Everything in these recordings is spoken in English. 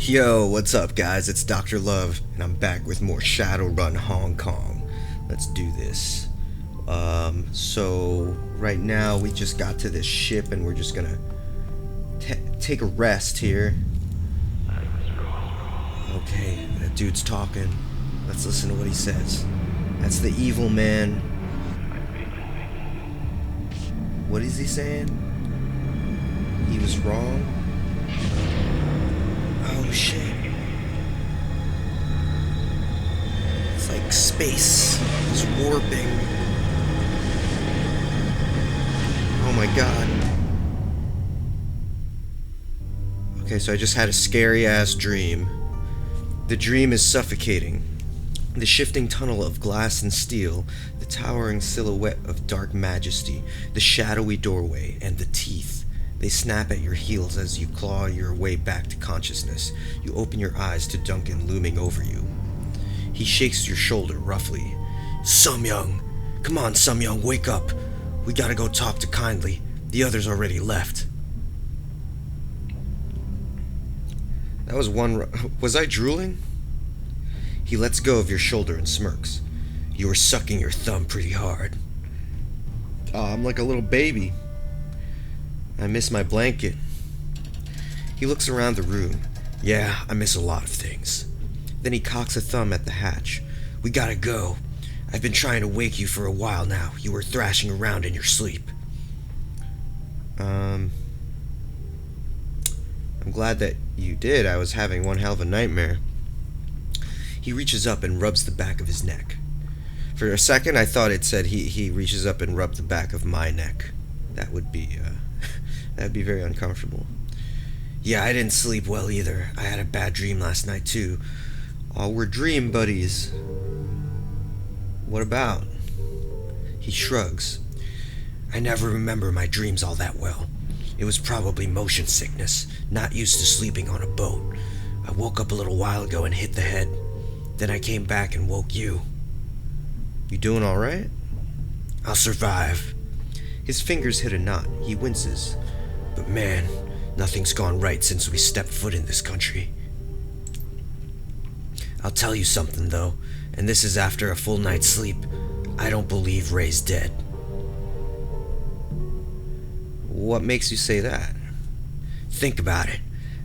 Yo, what's up, guys? It's Dr. Love, and I'm back with more Shadowrun Hong Kong. Let's do this. So right now we just got to this ship, and we're just gonna take a rest here. Okay, that dude's talking. Let's listen to what he says. That's the evil man. What is he saying? He was wrong? Oh shit. It's like space is warping. Oh my god. Okay, so I just had a scary ass dream. The dream is suffocating. The shifting tunnel of glass and steel, the towering silhouette of dark majesty, the shadowy doorway, and the teeth. They snap at your heels as you claw your way back to consciousness. You open your eyes to Duncan looming over you. He shakes your shoulder roughly. Sum-young! Come on, Sum-young, wake up! We gotta go talk to Kindly. The others already left. That was one... Was I drooling? He lets go of your shoulder and smirks. You were sucking your thumb pretty hard. Oh, I'm like a little baby. I miss my blanket. He looks around the room. Yeah, I miss a lot of things. Then he cocks a thumb at the hatch. We gotta go. I've been trying to wake you for a while now. You were thrashing around in your sleep. I'm glad that you did. I was having one hell of a nightmare. He reaches up and rubs the back of his neck. For a second, I thought it said he reaches up and rubs the back of my neck. That would be, that'd be very uncomfortable. Yeah, I didn't sleep well either. I had a bad dream last night, too. Oh, we're dream buddies. What about? He shrugs. I never remember my dreams all that well. It was probably motion sickness, not used to sleeping on a boat. I woke up a little while ago and hit the head. Then I came back and woke you. You doing all right? I'll survive. His fingers hit a knot. He winces. But man, nothing's gone right since we stepped foot in this country. I'll tell you something, though, and this is after a full night's sleep. I don't believe Ray's dead. What makes you say that? Think about it.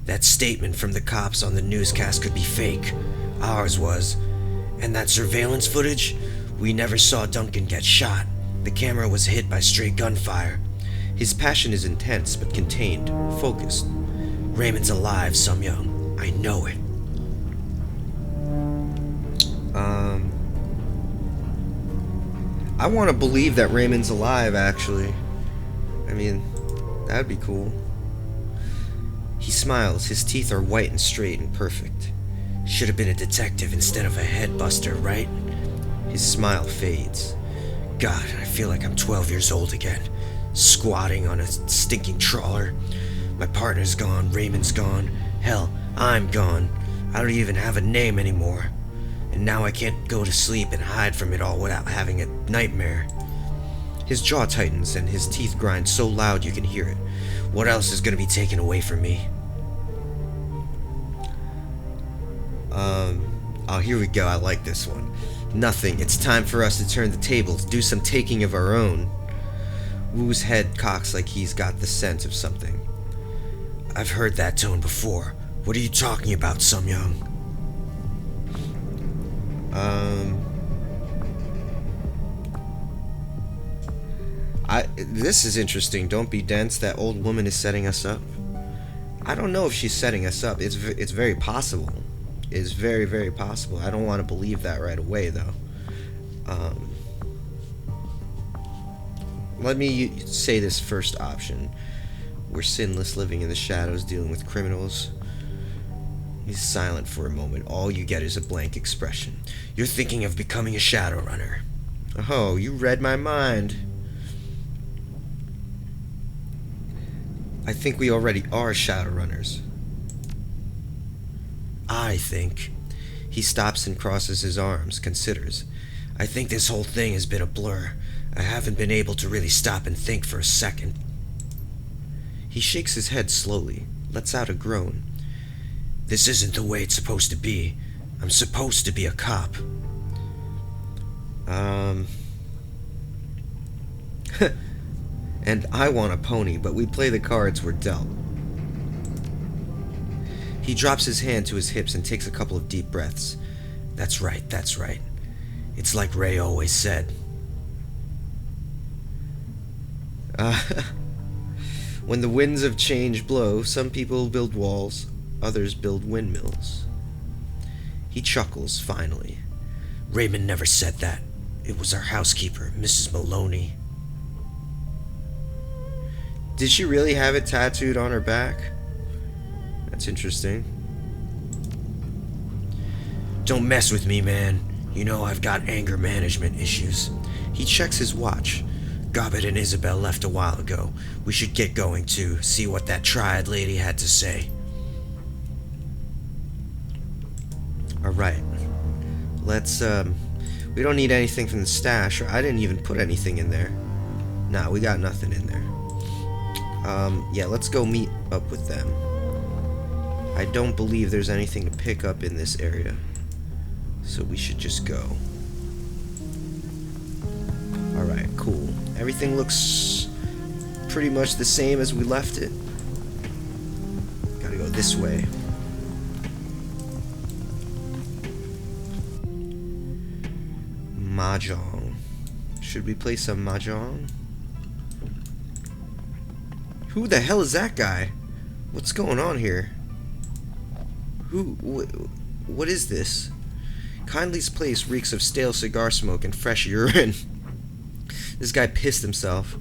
That statement from the cops on the newscast could be fake. Ours was. And that surveillance footage? We never saw Duncan get shot. The camera was hit by stray gunfire. His passion is intense but contained, focused. Raymond's alive, Sum-young. I know it. I want to believe that Raymond's alive, actually. I mean, that'd be cool. He smiles. His teeth are white and straight and perfect. Should have been a detective instead of a headbuster, right? His smile fades. God, I feel like I'm 12 years old again. Squatting on a stinking trawler. My partner's gone, Raymond's gone. Hell, I'm gone. I don't even have a name anymore. And now I can't go to sleep and hide from it all without having a nightmare. His jaw tightens and his teeth grind so loud you can hear it. What else is gonna be taken away from me? Oh, here we go. I like this one. Nothing. It's time for us to turn the tables, do some taking of our own. Wu's head cocks like he's got the scent of something. I've heard that tone before. What are you talking about, Sum-young? This is interesting. Don't be dense. That old woman is setting us up. I don't know if she's setting us up. It's very possible. It's very, very possible. I don't want to believe that right away, though. Let me say this first option. We're sinless, living in the shadows, dealing with criminals. He's silent for a moment. All you get is a blank expression. You're thinking of becoming a Shadowrunner. Oh, you read my mind. I think we already are Shadowrunners. I think. He stops and crosses his arms, considers. I think this whole thing has been a blur. I haven't been able to really stop and think for a second. He shakes his head slowly, lets out a groan. This isn't the way it's supposed to be. I'm supposed to be a cop. And I want a pony, but we play the cards we're dealt. He drops his hand to his hips and takes a couple of deep breaths. That's right, that's right. It's like Ray always said. When the winds of change blow, some people build walls, others build windmills. He chuckles, finally. Raymond never said that. It was our housekeeper, Mrs. Maloney. Did she really have it tattooed on her back? That's interesting. Don't mess with me, man. You know I've got anger management issues. He checks his watch. Gobbett and Isabel left a while ago. We should get going too, see what that triad lady had to say. Alright. Let's, we don't need anything from the stash, or I didn't even put anything in there. Nah, we got nothing in there. Yeah, let's go meet up with them. I don't believe there's anything to pick up in this area. So we should just go. Alright, cool. Everything looks pretty much the same as we left it. Gotta go this way. Mahjong. Should we play some Mahjong? Who the hell is that guy? What's going on here? What is this? Kindly's place reeks of stale cigar smoke and fresh urine. This guy pissed himself.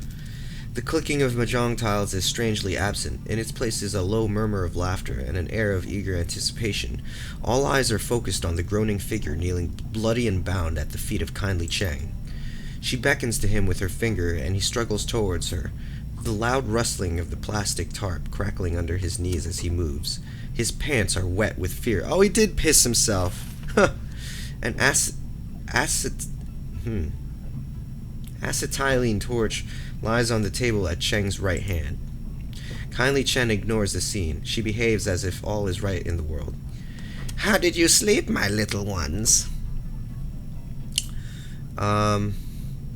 The clicking of mahjong tiles is strangely absent. In its place is a low murmur of laughter and an air of eager anticipation. All eyes are focused on the groaning figure kneeling bloody and bound at the feet of Kindly Chang. She beckons to him with her finger, and he struggles towards her, the loud rustling of the plastic tarp crackling under his knees as he moves. His pants are wet with fear. Oh, he did piss himself. An acetylene torch lies on the table at Cheng's right hand. Kindly Chen ignores the scene. She behaves as if all is right in the world. How did you sleep, my little ones?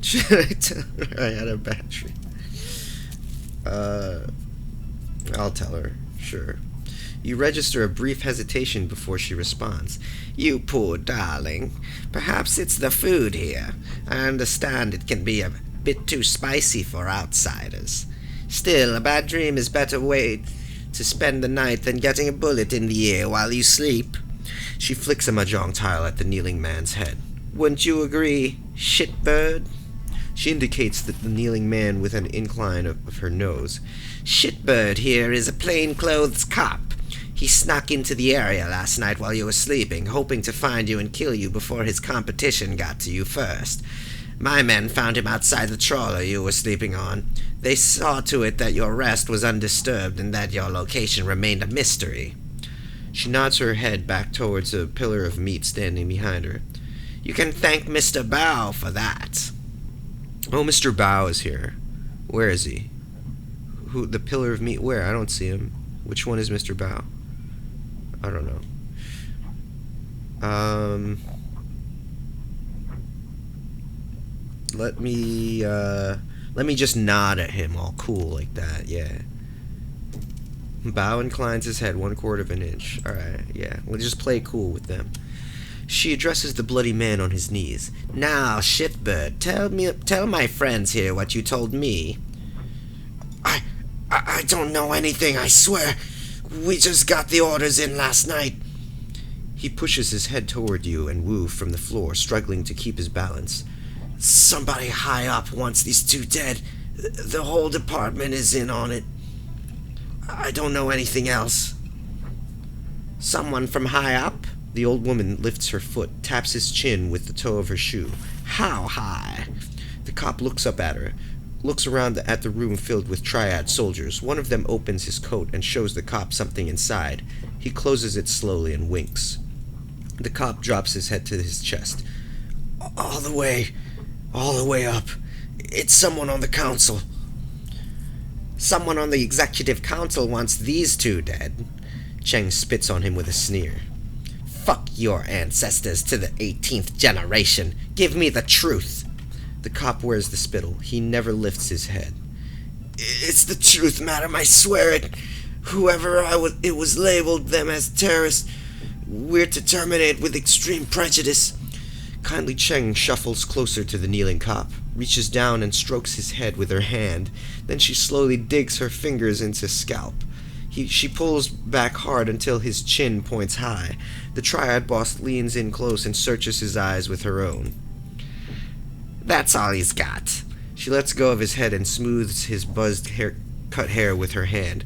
Should I tell her I had a battery? I'll tell her, sure. You register a brief hesitation before she responds. You poor darling. Perhaps it's the food here. I understand it can be a bit too spicy for outsiders. Still, a bad dream is better way to spend the night than getting a bullet in the ear while you sleep. She flicks a mahjong tile at the kneeling man's head. Wouldn't you agree, shitbird? She indicates the kneeling man with an incline of her nose. Shitbird here is a plainclothes cop. He snuck into the area last night while you were sleeping, hoping to find you and kill you before his competition got to you first. My men found him outside the trawler you were sleeping on. They saw to it that your rest was undisturbed and that your location remained a mystery. She nods her head back towards a pillar of meat standing behind her. You can thank Mr. Bao for that. Oh, Mr. Bao is here. Where is he? Who? The pillar of meat? Where? I don't see him. Which one is Mr. Bao? I don't know. Let me just nod at him all cool like that, yeah. Bao inclines his head 1/4 of an inch. Alright, yeah. We'll just play cool with them. She addresses the bloody man on his knees. Now, shitbird, tell my friends here what you told me. I don't know anything, I swear. We just got the orders in last night. He pushes his head toward you and Wu from the floor, struggling to keep his balance. Somebody high up wants these two dead. The whole department is in on it. I don't know anything else. Someone from high up? The old woman lifts her foot, taps his chin with the toe of her shoe. How high? The cop looks up at her, looks around at the room filled with triad soldiers. One of them opens his coat and shows the cop something inside. He closes it slowly and winks. The cop drops his head to his chest. All the way up. It's someone on the council. Someone on the executive council wants these two dead. Cheng spits on him with a sneer. Fuck your ancestors to the 18th generation. Give me the truth. The cop wears the spittle. He never lifts his head. It's the truth, madam, I swear it. Whoever it was labeled them as terrorists. We're to terminate with extreme prejudice. Kindly Cheng shuffles closer to the kneeling cop, reaches down and strokes his head with her hand. Then she slowly digs her fingers into his scalp. She pulls back hard until his chin points high. The triad boss leans in close and searches his eyes with her own. That's all he's got. She lets go of his head and smooths his cut hair with her hand.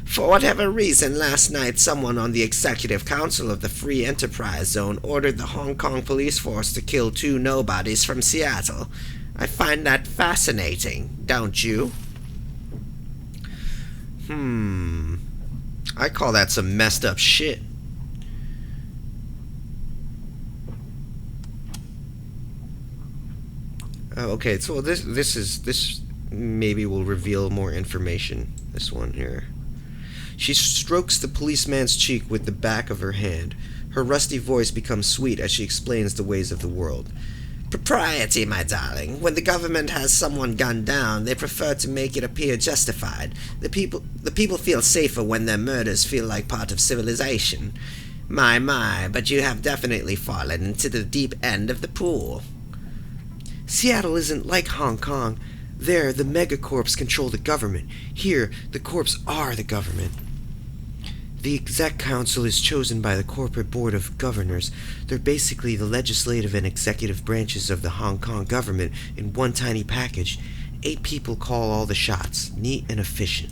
For whatever reason, last night someone on the Executive Council of the Free Enterprise Zone ordered the Hong Kong police force to kill 2 nobodies from Seattle. I find that fascinating, don't you? I call that some messed up shit. Okay, so this maybe will reveal more information. This one here. She strokes the policeman's cheek with the back of her hand. Her rusty voice becomes sweet as she explains the ways of the world. Propriety, my darling. When the government has someone gunned down, they prefer to make it appear justified. The people feel safer when their murders feel like part of civilization. My, but you have definitely fallen into the deep end of the pool. Seattle isn't like Hong Kong. There, the megacorps control the government. Here, the corps are the government. The Exec Council is chosen by the Corporate Board of Governors. They're basically the legislative and executive branches of the Hong Kong government in one tiny package. 8 people call all the shots, neat and efficient.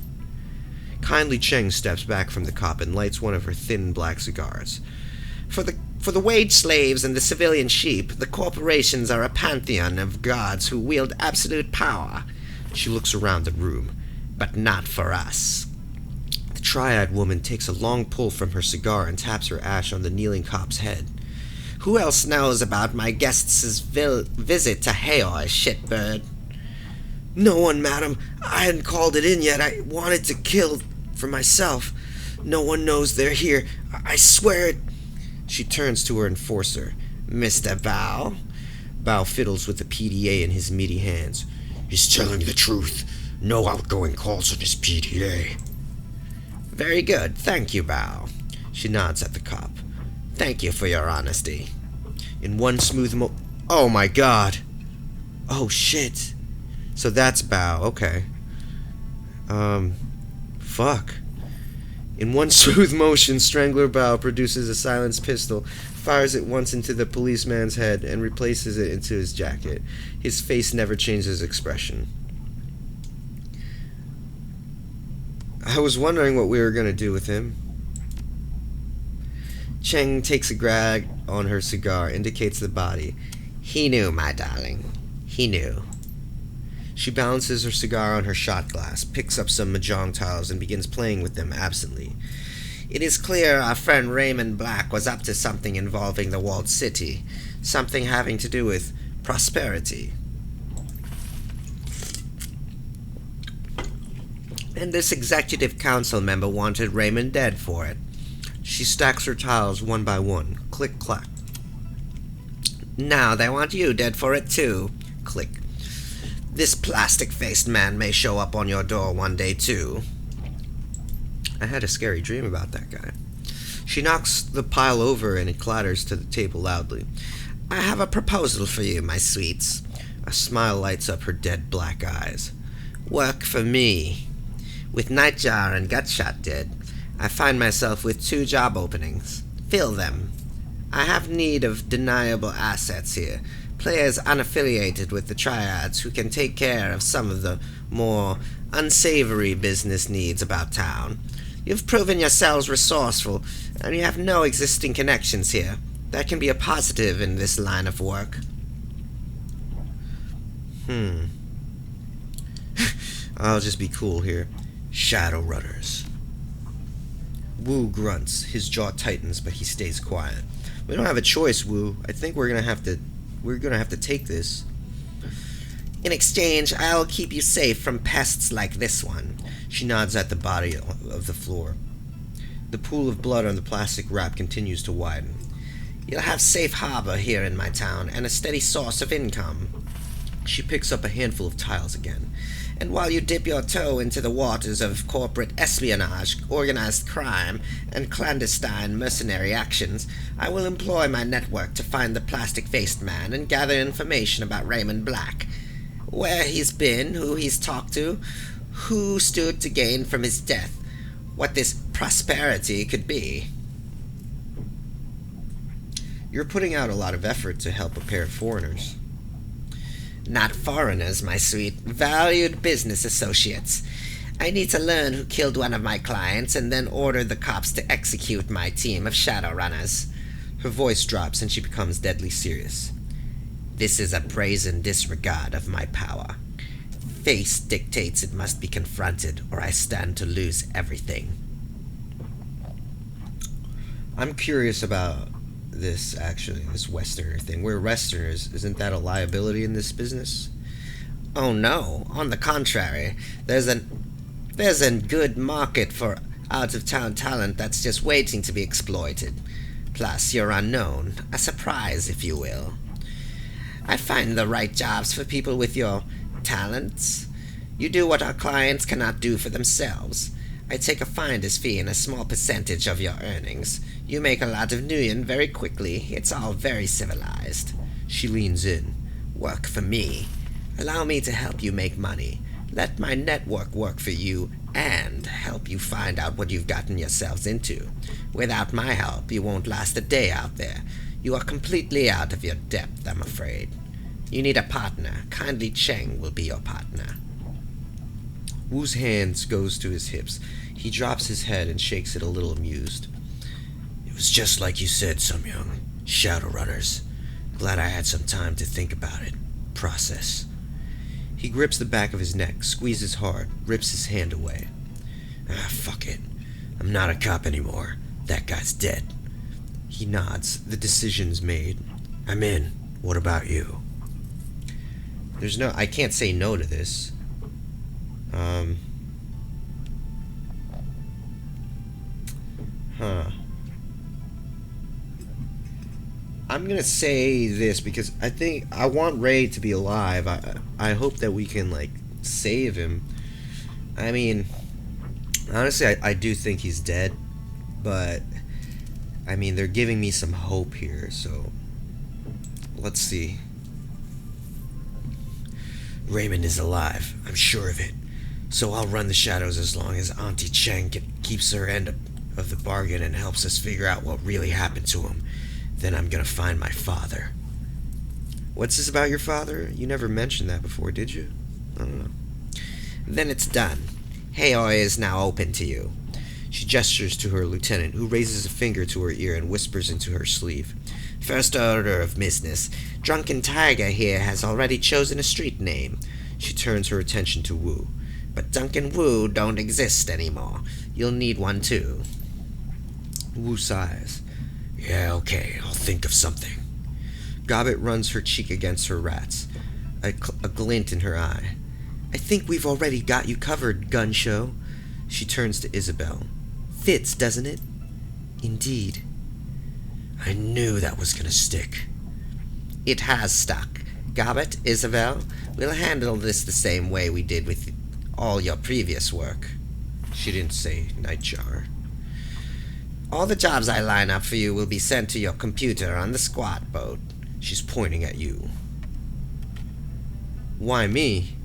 Kindly Cheng steps back from the cop and lights one of her thin black cigars. For the wage slaves and the civilian sheep, the corporations are a pantheon of gods who wield absolute power. She looks around the room. But not for us. The triad woman takes a long pull from her cigar and taps her ash on the kneeling cop's head. Who else knows about my guest's visit to Hayor, shitbird? No one, madam. I hadn't called it in yet. I wanted to kill for myself. No one knows they're here. I swear it. She turns to her enforcer. Mr. Bao? Bao fiddles with the PDA in his meaty hands. He's telling the truth. No outgoing calls on his PDA. Very good. Thank you, Bao. She nods at the cop. Thank you for your honesty. In one smooth Oh my god. Oh shit. So that's Bao. Okay. Fuck. In one smooth motion, Strangler Bao produces a silenced pistol, fires it once into the policeman's head, and replaces it into his jacket. His face never changes expression. I was wondering what we were going to do with him. Cheng takes a drag on her cigar, indicates the body. He knew, my darling. He knew. She balances her cigar on her shot glass, picks up some mahjong tiles, and begins playing with them absently. It is clear our friend Raymond Black was up to something involving the walled city, something having to do with prosperity. And this executive council member wanted Raymond dead for it. She stacks her tiles one by one. Click, clack. Now they want you dead for it too. Click. This plastic-faced man may show up on your door one day too. I had a scary dream about that guy. She knocks the pile over and it clatters to the table loudly. I have a proposal for you, my sweets. A smile lights up her dead black eyes. Work for me. With Nightjar and Gutshot dead, I find myself with 2 job openings. Fill them. I have need of deniable assets here. Players unaffiliated with the triads who can take care of some of the more unsavory business needs about town. You've proven yourselves resourceful, and you have no existing connections here. That can be a positive in this line of work. I'll just be cool here. Shadowrunners. Wu grunts. His jaw tightens, but he stays quiet. We don't have a choice, Wu. I think we're gonna have to take this. In exchange, I'll keep you safe from pests like this one. She nods at the body of the floor. The pool of blood on the plastic wrap continues to widen. You'll have safe harbor here in my town, and a steady source of income. She picks up a handful of tiles again. And while you dip your toe into the waters of corporate espionage, organized crime, and clandestine mercenary actions, I will employ my network to find the plastic-faced man and gather information about Raymond Black. Where he's been, who he's talked to, who stood to gain from his death, what this prosperity could be. You're putting out a lot of effort to help a pair of foreigners. Not foreigners, my sweet. Valued business associates. I need to learn who killed one of my clients and then order the cops to execute my team of Shadowrunners. Her voice drops and she becomes deadly serious. This is a brazen disregard of my power. Face dictates it must be confronted, or I stand to lose everything. I'm curious about this, actually, this Westerner thing. We're Westerners. Isn't that a liability in this business? Oh no, on the contrary. There's a good market for out-of-town talent that's just waiting to be exploited. Plus, you're unknown. A surprise, if you will. I find the right jobs for people with your talents. You do what our clients cannot do for themselves. I take a finder's fee and a small percentage of your earnings. You make a lot of nuyen very quickly. It's all very civilized. She leans in. Work for me. Allow me to help you make money. Let my network work for you and help you find out what you've gotten yourselves into. Without my help, you won't last a day out there. You are completely out of your depth, I'm afraid. You need a partner. Kindly Cheng will be your partner. Wu's hands goes to his hips. He drops his head and shakes it a little amused. It was just like you said, Sumyoung. Shadowrunners. Glad I had some time to think about it. Process. He grips the back of his neck, squeezes hard, rips his hand away. Fuck it. I'm not a cop anymore. That guy's dead. He nods. The decision's made. I'm in. What about you? I can't say no to this. I'm gonna say this because I want Ray to be alive. I hope that we can, like, save him. I mean, honestly, I do think he's dead, but I mean, they're giving me some hope here, so let's see. Raymond is alive, I'm sure of it. So I'll run the shadows as long as Auntie Cheng keeps her end of the bargain and helps us figure out what really happened to him. Then I'm gonna find my father. What's this about your father? You never mentioned that before, did you? I don't know. Then it's done. Heoi is now open to you. She gestures to her lieutenant, who raises a finger to her ear and whispers into her sleeve. First order of business. Drunken Tiger here has already chosen a street name. She turns her attention to Wu. But Duncan Wu don't exist anymore. You'll need one too. Wu sighs. Yeah, okay, I'll think of something. Gobbet runs her cheek against her rats, a glint in her eye. I think we've already got you covered, Gun Show. She turns to Isabel. Fits, doesn't it? Indeed. I knew that was gonna stick. It has stuck. Gobbet, Isabel, we'll handle this the same way we did with all your previous work. She didn't say Nightjar. All the jobs I line up for you will be sent to your computer on the squat boat. She's pointing at you. Why me?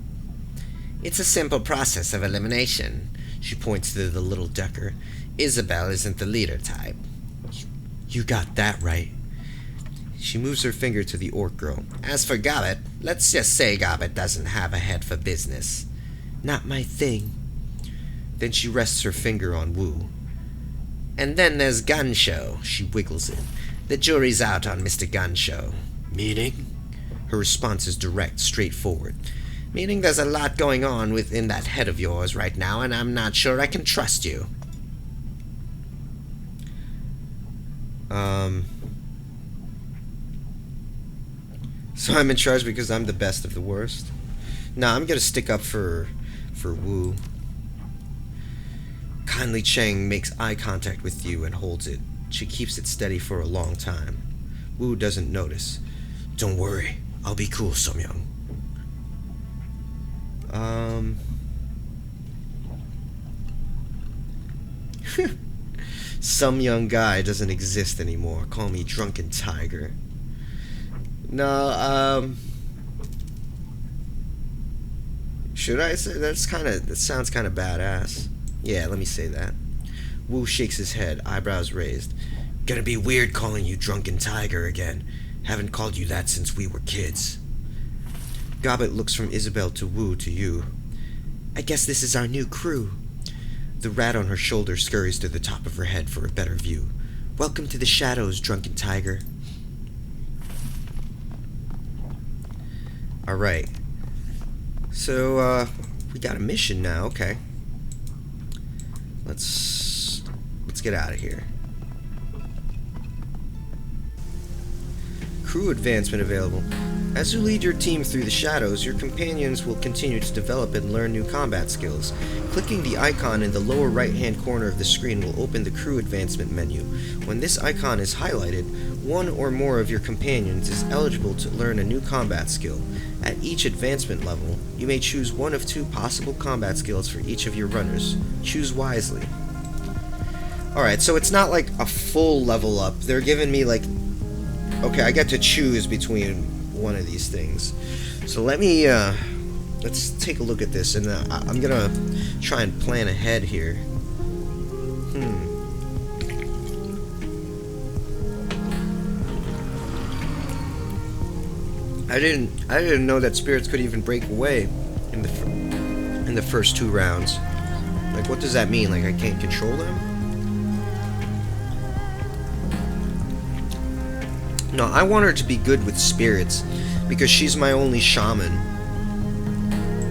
It's a simple process of elimination. She points to the little decker. Isabel isn't the leader type. You got that right. She moves her finger to the orc girl. As for Gobbet, let's just say Gobbet doesn't have a head for business. Not my thing. Then she rests her finger on Wu. And then there's Gun Show. She wiggles it. The jury's out on Mr. Gun Show. Meaning? Her response is direct, straightforward. Meaning there's a lot going on within that head of yours right now, and I'm not sure I can trust you. So I'm in charge because I'm the best of the worst? Nah, I'm gonna stick up for Wu. Kindly Cheng makes eye contact with you and holds it. She keeps it steady for a long time. Wu doesn't notice. Don't worry, I'll be cool, Somyoung. Some young guy doesn't exist anymore. Call me Drunken Tiger. No, should I say that sounds kinda badass. Yeah, let me say that. Wu shakes his head, eyebrows raised. Gonna be weird calling you Drunken Tiger again. Haven't called you that since we were kids. Gobbet looks from Isabel to Wu to you. I guess this is our new crew. The rat on her shoulder scurries to the top of her head for a better view. Welcome to the shadows, Drunken Tiger. Alright. So, we got a mission now, okay. Let's get out of here. Crew advancement available. As you lead your team through the shadows, your companions will continue to develop and learn new combat skills. Clicking the icon in the lower right-hand corner of the screen will open the crew advancement menu. When this icon is highlighted, one or more of your companions is eligible to learn a new combat skill. At each advancement level, you may choose one of two possible combat skills for each of your runners. Choose wisely. Alright, so it's not like a full level up. They're giving me like... Okay, I get to choose between one of these things. So let's take a look at this, and I'm gonna try and plan ahead here. I didn't know that spirits could even break away in the first 2 rounds. Like, what does that mean? Like, I can't control them? No, I want her to be good with spirits because she's my only shaman.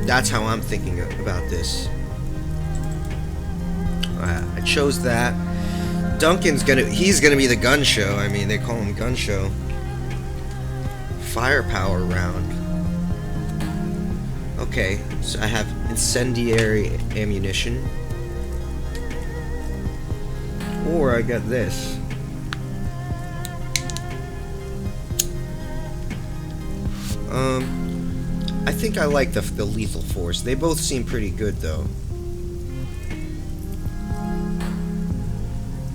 That's how I'm thinking about this. I chose that. Duncan's he's gonna be the gun show. I mean, they call him gun show. Firepower round. Okay, so I have incendiary ammunition. Or I got this. I think I like the lethal force. They both seem pretty good, though.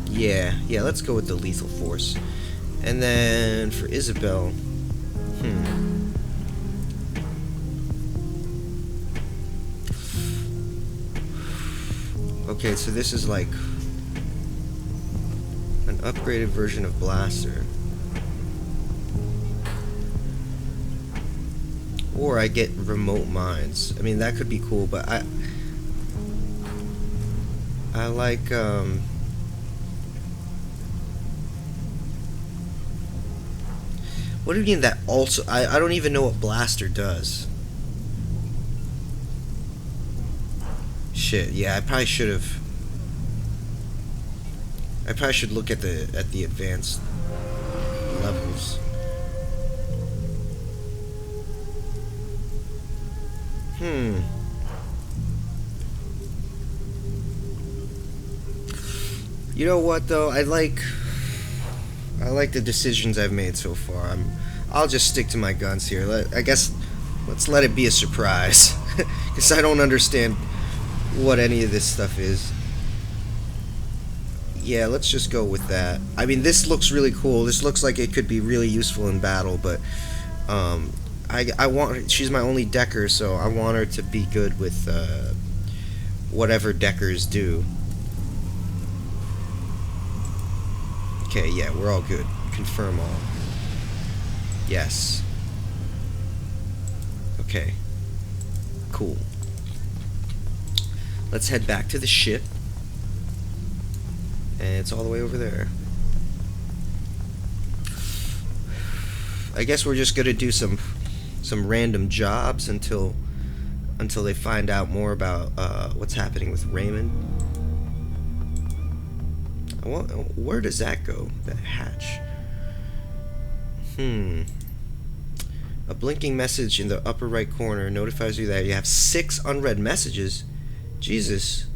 Yeah, let's go with the lethal force. And then for Isabel, okay, so this is like an upgraded version of Blaster. Or I get remote mines. I mean, that could be cool, but I like, what do you mean that also? I don't even know what Blaster does. Shit, yeah, I probably should look at the advanced levels. You know what though? I like the decisions I've made so far. I'll just stick to my guns here. I guess let's let it be a surprise, because I don't understand what any of this stuff is. Yeah, let's just go with that. I mean, this looks really cool. This looks like it could be really useful in battle, but I want. She's my only decker, so I want her to be good with whatever deckers do. Okay, yeah, we're all good. Confirm all. Yes. Okay. Cool. Let's head back to the ship. And it's all the way over there. I guess we're just gonna do some random jobs until they find out more about what's happening with Raymond. Where does that go? That hatch. A blinking message in the upper right corner notifies you that you have 6 unread messages. Jesus.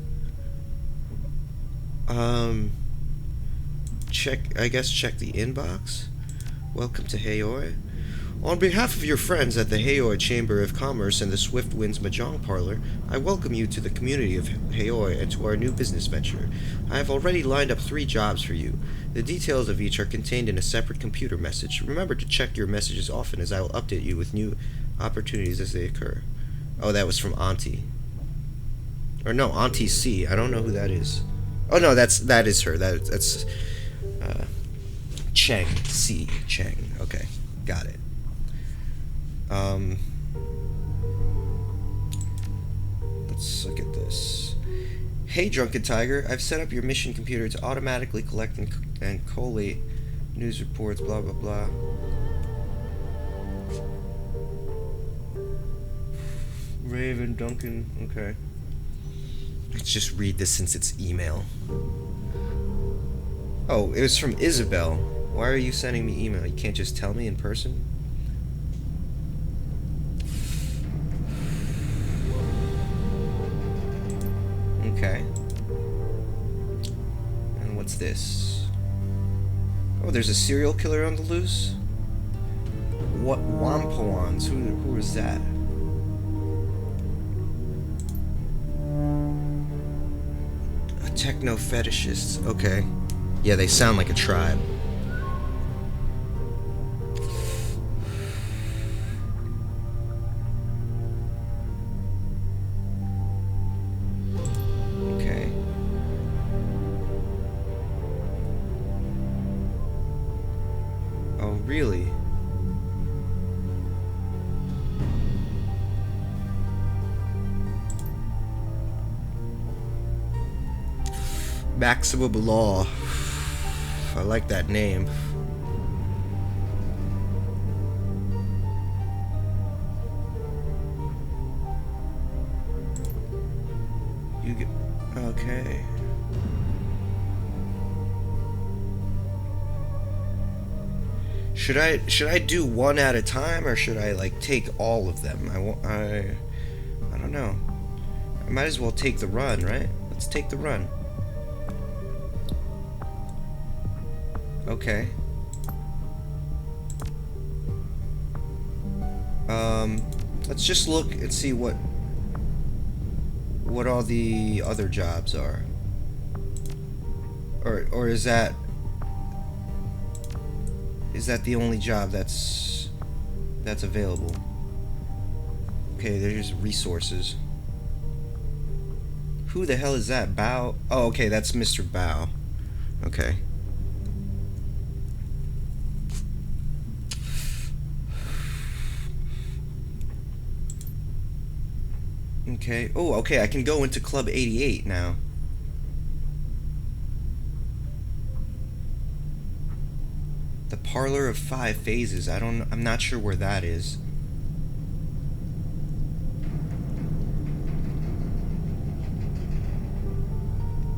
Check the inbox. Welcome to Hayoi. On behalf of your friends at the Hayoi Chamber of Commerce and the Swift Winds Mahjong Parlor, I welcome you to the community of Hayoi and to our new business venture. I have already lined up 3 jobs for you. The details of each are contained in a separate computer message. Remember to check your messages often, as I will update you with new opportunities as they occur. Oh, that was from Auntie. Or no, Auntie C. I don't know who that is. Oh no, that is her. That's Cheng C. Cheng. Okay, got it. Let's look at this. Hey, Drunken Tiger, I've set up your mission computer to automatically collect and collate news reports, blah, blah, blah. Raven, Duncan, okay. Let's just read this since it's email. Oh, it was from Isabel. Why are you sending me email? You can't just tell me in person? Okay. And what's this? Oh, there's a serial killer on the loose? What Wampawans? Who is that? A techno fetishist. Okay. Yeah, they sound like a tribe. Really? Maximum Law. I like that name. You get... Okay. Should I do one at a time, or should I like take all of them? I don't know. I might as well take the run, right? Let's take the run. Okay. Let's just look and see what all the other jobs are. Or is that the only job that's available? Okay, there's resources. Who the hell is that? Bao? Oh, okay, that's Mr. Bao. Okay. Okay. Oh, okay, I can go into Club 88 now. The Parlor of 5 Phases. I'm not sure where that is.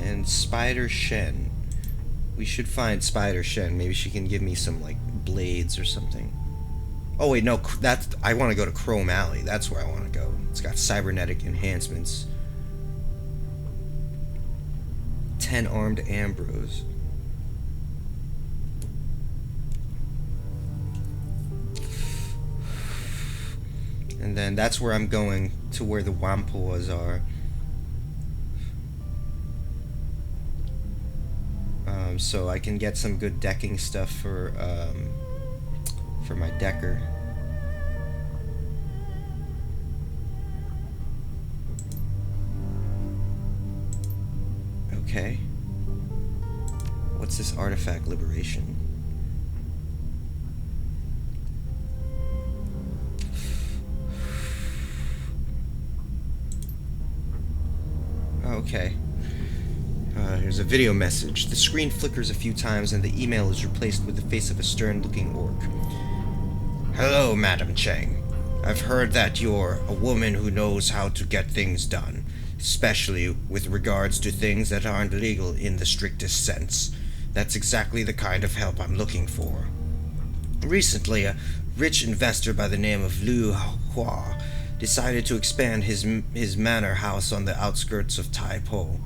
And Spider Shen. We should find Spider Shen. Maybe she can give me some like blades or something. Oh wait, no, I want to go to Chrome Alley. That's where I want to go. It's got cybernetic enhancements. 10 armed Ambrose. And then that's where I'm going, to where the Wampuas are. So I can get some good decking stuff for my decker. Okay. What's this artifact liberation? Okay. Here's a video message. The screen flickers a few times and the email is replaced with the face of a stern-looking orc. Hello, Madam Cheng. I've heard that you're a woman who knows how to get things done, especially with regards to things that aren't legal in the strictest sense. That's exactly the kind of help I'm looking for. Recently, a rich investor by the name of Liu Hua decided to expand his manor house on the outskirts of Tai Po.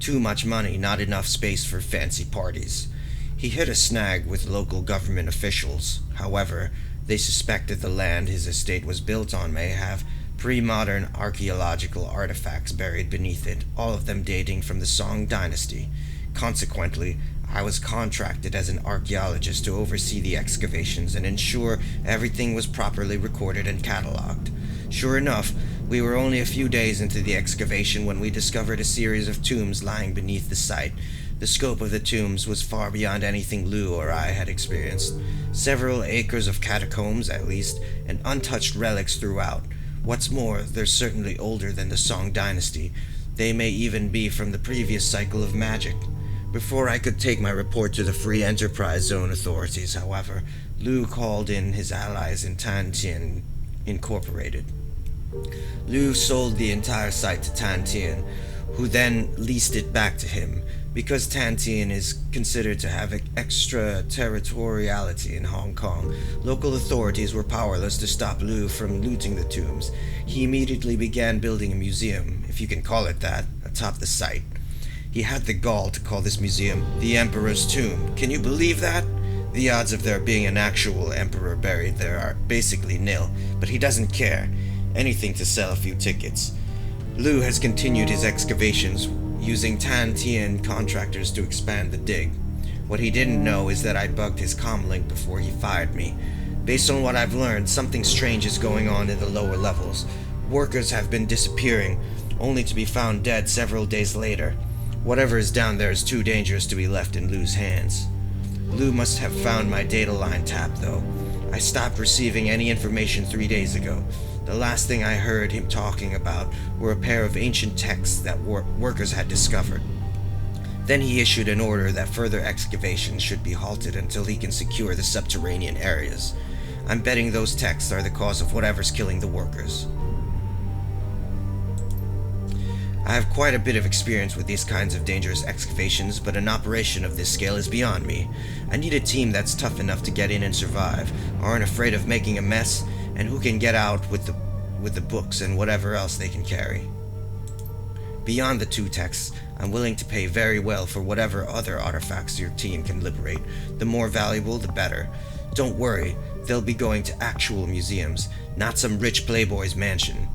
Too much money, not enough space for fancy parties. He hit a snag with local government officials. However, they suspected the land his estate was built on may have pre-modern archaeological artifacts buried beneath it, all of them dating from the Song dynasty. Consequently, I was contracted as an archaeologist to oversee the excavations and ensure everything was properly recorded and catalogued. Sure enough, we were only a few days into the excavation when we discovered a series of tombs lying beneath the site. The scope of the tombs was far beyond anything Lou or I had experienced. Several acres of catacombs, at least, and untouched relics throughout. What's more, they're certainly older than the Song dynasty. They may even be from the previous cycle of magic. Before I could take my report to the Free Enterprise Zone authorities, however, Lou called in his allies in Tantien Incorporated. Lou sold the entire site to Tantien, who then leased it back to him. Because Tantien is considered to have extraterritoriality in Hong Kong, local authorities were powerless to stop Lou from looting the tombs. He immediately began building a museum, if you can call it that, atop the site. He had the gall to call this museum the Emperor's Tomb. Can you believe that? The odds of there being an actual emperor buried there are basically nil, but he doesn't care. Anything to sell a few tickets. Lou has continued his excavations, using Tantien contractors to expand the dig. What he didn't know is that I'd bugged his comlink before he fired me. Based on what I've learned, something strange is going on in the lower levels. Workers have been disappearing, only to be found dead several days later. Whatever is down there is too dangerous to be left in Lou's hands. Lou must have found my data line tap, though. I stopped receiving any information 3 days ago. The last thing I heard him talking about were a pair of ancient texts that workers had discovered. Then he issued an order that further excavations should be halted until he can secure the subterranean areas. I'm betting those texts are the cause of whatever's killing the workers. I have quite a bit of experience with these kinds of dangerous excavations, but an operation of this scale is beyond me. I need a team that's tough enough to get in and survive, aren't afraid of making a mess, and who can get out with the books and whatever else they can carry. Beyond the 2 texts, I'm willing to pay very well for whatever other artifacts your team can liberate. The more valuable, the better. Don't worry, they'll be going to actual museums, not some rich playboy's mansion.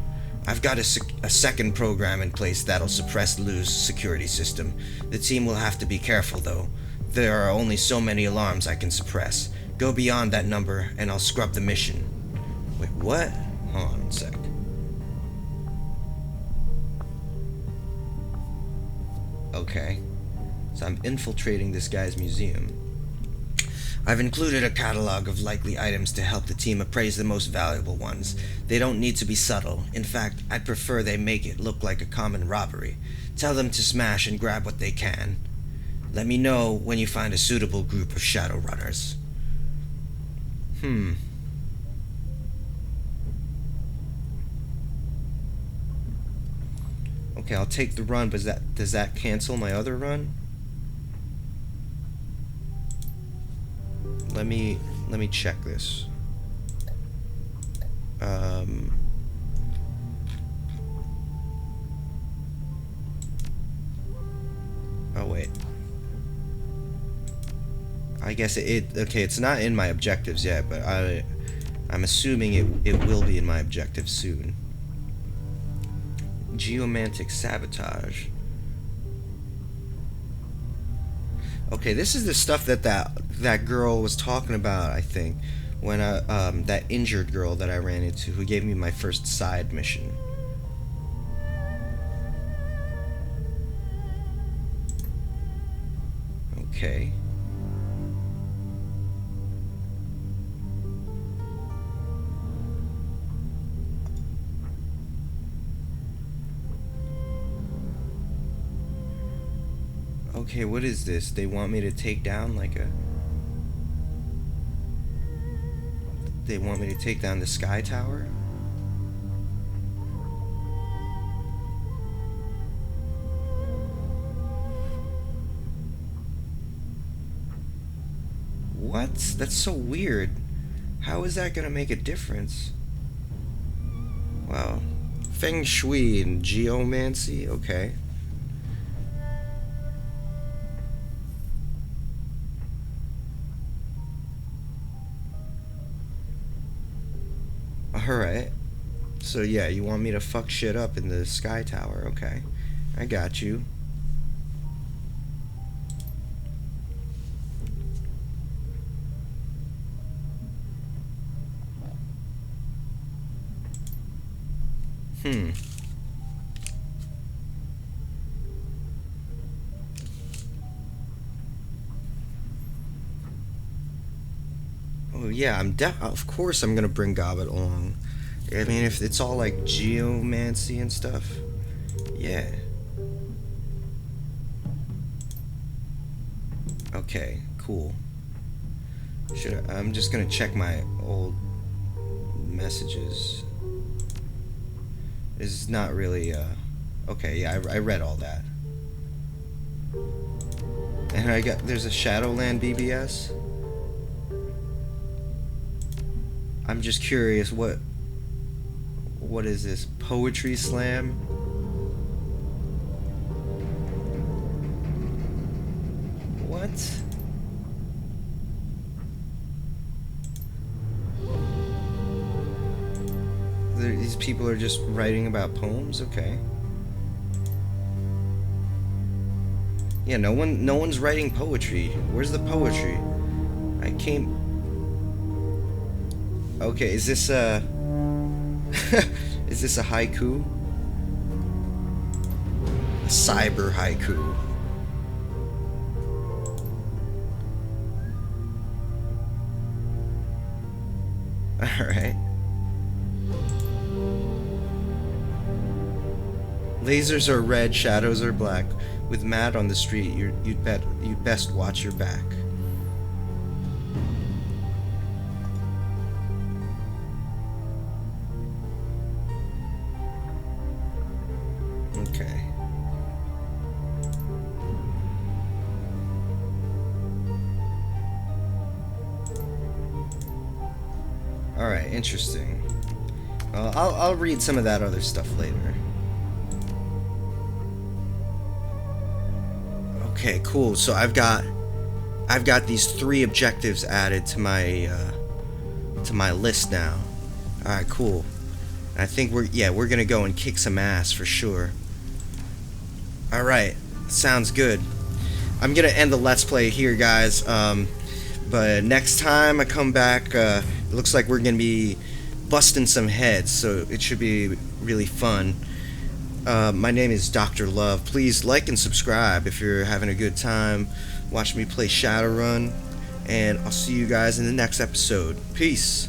I've got a second program in place that'll suppress Lou's security system. The team will have to be careful, though. There are only so many alarms I can suppress. Go beyond that number, and I'll scrub the mission. Wait, what? Hold on a sec. Okay. So I'm infiltrating this guy's museum. I've included a catalog of likely items to help the team appraise the most valuable ones. They don't need to be subtle. In fact, I'd prefer they make it look like a common robbery. Tell them to smash and grab what they can. Let me know when you find a suitable group of Shadowrunners. Okay, I'll take the run, but does that cancel my other run? Let me check this. Oh wait. I guess okay, it's not in my objectives yet, but I'm assuming it will be in my objectives soon. Geomantic sabotage. Okay, this is the stuff that girl was talking about, I think, when that injured girl that I ran into, who gave me my first side mission. Okay. Okay, what is this? They want me to take down They want me to take down the Sky Tower? What? That's so weird. How is that gonna make a difference? Wow. Feng Shui and Geomancy? Okay. Alright. So yeah, you want me to fuck shit up in the Sky Tower. Okay. I got you. Oh yeah, of course I'm gonna bring Gobbet along. I mean, if it's all like geomancy and stuff, yeah. Okay, cool. I'm just gonna check my old messages. This is not really, okay, yeah, I read all that. And there's a Shadowrun BBS. I'm just curious, what is this? Poetry slam? What? These people are just writing about poems? Okay. Yeah, no one's writing poetry. Where's the poetry? I came... Okay, is this a... is this a haiku? A cyber haiku. Alright. Lasers are red, shadows are black. With Matt on the street, you'd best watch your back. Okay. Alright, interesting. I'll read some of that other stuff later. Okay, cool. So I've got these 3 objectives added to my list now. All right, cool. I think we're gonna go and kick some ass for sure. All right, sounds good. I'm gonna end the let's play here, guys. But next time I come back, it looks like we're gonna be busting some heads, so it should be really fun. My name is Dr. Love. Please like and subscribe if you're having a good time. Watch me play Shadowrun, and I'll see you guys in the next episode. Peace.